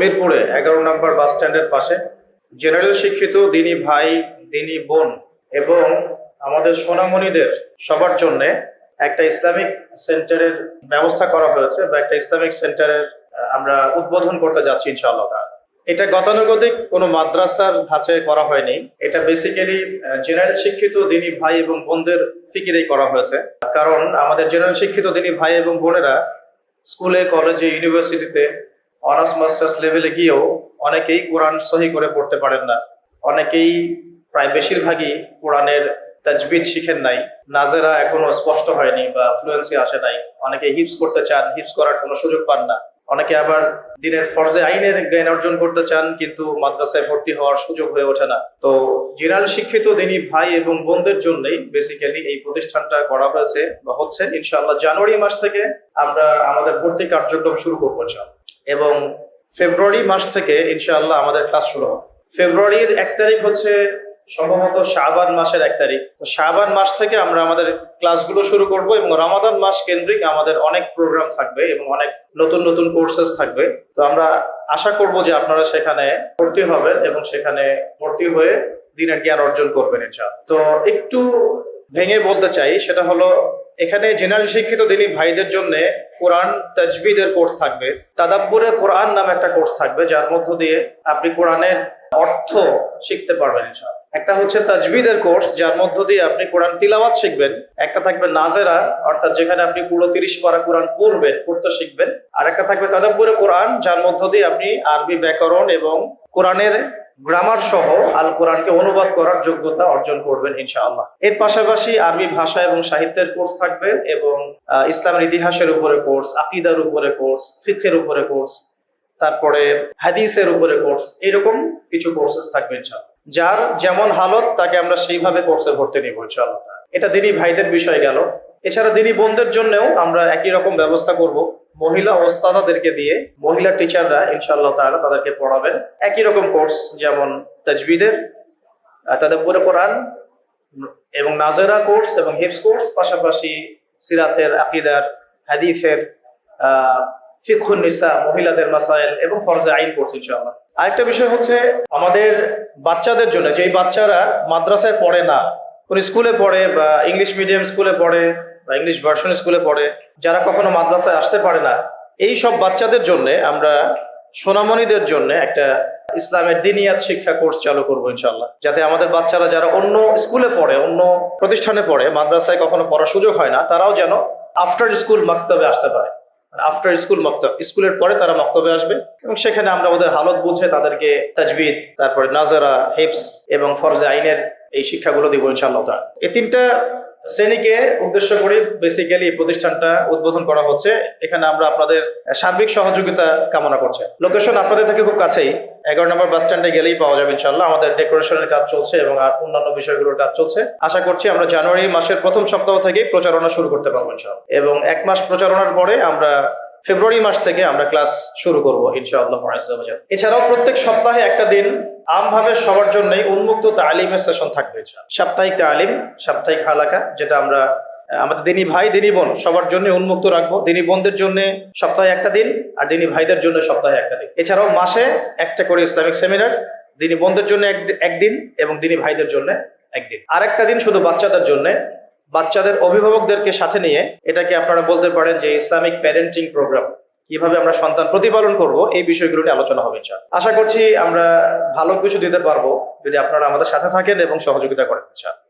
মিরপুরে 11 নম্বর বাস স্ট্যান্ডের পাশে জেনারেল শিক্ষিত দিনী ভাই, দিনী বোন এবং আমাদের সোনামণিদের সবার জন্য একটা ইসলামিক সেন্টারের ব্যবস্থা করা হয়েছে বা একটা ইসলামিক সেন্টারের আমরা উদ্বোধন করতে যাচ্ছি ইনশাআল্লাহ। এটা গতানুগতিক কোনো মাদ্রাসার ধাঁচে করা হয়নি। এটা বেসিক্যালি জেনারেল শিক্ষিত দিনী ভাই এবং বোনদের ফিকিরেই করা হয়েছে। কারণ আমাদের জেনারেল শিক্ষিত দিনী ভাই এবং বোনেরা স্কুলে, কলেজে, ইউনিভার্সিটিতে অনার্স মাস্টার্স লেভেলে গিয়েও অনেকেই কোরআন সহি করে পড়তে পারেন না। অনেকেই, প্রায় বেশিরভাগই কোরআনের তাজবিদ শিখেন নাই, নাজেরা এখনো স্পষ্ট হয়নি বা ফ্লুয়েন্সি আসে নাই। অনেকে হিফজ করতে চান, হিফজ করার কোনো সুযোগ পান না। অনেকে আবার দিনের ফরজে আইনের জ্ঞান অর্জন করতে চান, কিন্তু মাদ্রাসায় ভর্তি হওয়ার সুযোগ হয়ে ওঠে না। তো জেনারেল শিক্ষিত দিনী ভাই এবং বোনদের জন্যই বেসিক্যালি এই প্রতিষ্ঠানটা করা হয়েছে বা হচ্ছে। ইনশাআল্লাহ জানুয়ারি মাস থেকে আমরা আমাদের ভর্তি কার্যক্রম শুরু করবো এবং ফেব্রুয়ারি মাস থেকে ইনশাআল্লাহ আমাদের ক্লাস শুরু হবে। ফেব্রুয়ারির 1 তারিখ হচ্ছে সম্ভবত শাবান মাসের 1 তারিখ। তো শাবান মাস থেকে আমরা আমাদের ক্লাসগুলো শুরু করব এবং রমাদান মাস কেন্দ্রিক আমাদের অনেক প্রোগ্রাম থাকবে এবং অনেক নতুন নতুন কোর্সেস থাকবে। তো আমরা আশা করব যে আপনারা সেখানে ভর্তি হবেন এবং সেখানে ভর্তি হয়ে দিনের জ্ঞান অর্জন করবেন ইনশাআল্লাহ। তো একটু ভেঙে বলতে চাই, সেটা হলো এখানে জেনারেল শিক্ষিত দিনী ভাইদের জন্য কোরআন তাজবিদের কোর্স থাকবে, তাদাব্বুরে কোরআন নামে একটা কোর্স থাকবে, যার মধ্য দিয়ে আপনি কোরআনের অর্থ শিখতে পারবেন ইনশাআল্লাহ। একটা হচ্ছে তাজবিদের কোর্স, যার মধ্য দিয়ে আপনি কোরআন তিলাওয়াত শিখবেন। একটা থাকবে নাজেরা, অর্থাৎ যেখানে আপনি পুরো 30 পারা কোরআন পড়তে শিখবেন। আর একটা থাকবে তাদাব্বুরে কোরআন, যার মধ্য দিয়ে আপনি আরবি ব্যাকরণ এবং কোরআনের গ্রামার সহ আল কোরআনকে অনুবাদ করার যোগ্যতা অর্জন করবেন ইনশাআল্লাহ। এর পাশাপাশি আরবি ভাষা এবং সাহিত্যের কোর্স থাকবে এবং ইসলামের ইতিহাসের উপরে কোর্স, আকীদার উপরে কোর্স, ফিকহের উপরে কোর্স, তারপরে হাদিসের উপরে কোর্স, এরকম কিছু কোর্সেস থাকবে ইনশাআল্লাহ। যার যেমন হালত তাকে আমরা সেইভাবে কোর্সে ভর্তি নিব ইনশাআল্লাহ। এটা দিনী ভাইদের বিষয় গেল। এছাড়া দিনী বোনদের জন্যও আমরা একই রকম ব্যবস্থা করব। মহিলা ওস্তাদাদেরকে দিয়ে, মহিলা টিচাররা ইনশাআল্লাহ তাআলা তাদেরকে পড়াবেন একই রকম কোর্স, যেমন তাজবিদের, তাদাব্বুরে কোরআন এবং নাজেরা কোর্স এবং হিফজ কোর্স, পাশাপাশি সিরাতের, আকীদার, হাদিসের, ফিকহুন নিসা, মহিলাদের মাসাইল এবং ফরজে আইন কোর্স ইনশাআল্লাহ। আরেকটা বিষয় হচ্ছে আমাদের বাচ্চাদের জন্য, যেই বাচ্চারা মাদ্রাসায় পড়ে না, কোন স্কুলে পড়ে বা ইংলিশ মিডিয়াম স্কুলে পড়ে বা ইংলিশ ভার্সন স্কুলে পড়ে, যারা কখনো মাদ্রাসায় আসতে পারে না, এই সব বাচ্চাদের জন্য আমরা সোনামণিদের জন্য একটা ইসলামের দিনিয়াত শিক্ষা কোর্স চালু করবো ইনশাআল্লাহ, যাতে আমাদের বাচ্চারা যারা অন্য স্কুলে পড়ে, অন্য প্রতিষ্ঠানে পড়ে, মাদ্রাসায় কখনো পড়ার সুযোগ হয় না, তারাও যেন আফটার স্কুল মাক্তবে আসতে পারে। আফটার স্কুল মাক্তব, স্কুলের পরে তারা মাক্তবে আসবে এবং সেখানে আমরা ওদের হালত বুঝে তাদেরকে তাজবিদ, তারপরে নাজারা, হিফজ এবং ফরজে আইনের এই শিক্ষাগুলো দিব ইনশাআল্লাহ। এই 3টা শ্রেণীকে উদ্দেশ্য করে বেসিক্যালি এই প্রতিষ্ঠানটা উদ্বোধন করা হচ্ছে। এখানে আমরা আপনাদের সার্বিক সহযোগিতা কামনা করছি। লোকেশন আপনাদের থেকে খুব কাছেই, 11 নম্বর বাস স্ট্যান্ডে গেলেই পাওয়া যাবে ইনশাআল্লাহ। আমাদের ডেকোরেশনের কাজ চলছে এবং আর অন্যান্য বিষয়গুলোর কাজ চলছে। আশা করছি আমরা জানুয়ারি মাসের প্রথম সপ্তাহ থেকে প্রচারণা শুরু করতে পারবো ইনশাআল্লাহ, এবং 1 মাস প্রচারণার পরে আমরা ফেব্রুয়ারি মাস থেকে আমরা ক্লাস শুরু করবো ইনশাআল্লাহ। এছাড়াও প্রত্যেক সপ্তাহে একটা দিন আমভাবে সবার জন্যই উন্মুক্ত তালিমের সেশন থাকবে। সাপ্তাহিক তালিম, সাপ্তাহিক হালাকা, যেটা আমরা আমাদের দিনী ভাই, দিনী বোন সবার জন্য উন্মুক্ত রাখবো। দিনী বোনদের জন্য সপ্তাহে একটা দিন আর দিনী ভাইদের জন্য সপ্তাহে একটা দিন। এছাড়াও মাসে একটা করে ইসলামিক সেমিনার, দিনী বোনদের জন্য একদিন এবং দিনী ভাইদের জন্য একদিন। আরেকটা দিন শুধু বাচ্চাদের জন্য, বাচ্চাদের অভিভাবকদেরকে সাথে নিয়ে, এটাকে আপনারা বলতে পারেন যে ইসলামিক প্যারেন্টিং প্রোগ্রাম। কিভাবে আমরা সন্তান প্রতিপালন করব, এই বিষয়গুলো নিয়ে আলোচনা হবে ইনশাআল্লাহ। আশা করছি আমরা ভালো কিছু দিতে পারবো যদি আপনারা আমাদের সাথে থাকেন এবং সহযোগিতা করেন ইনশাআল্লাহ।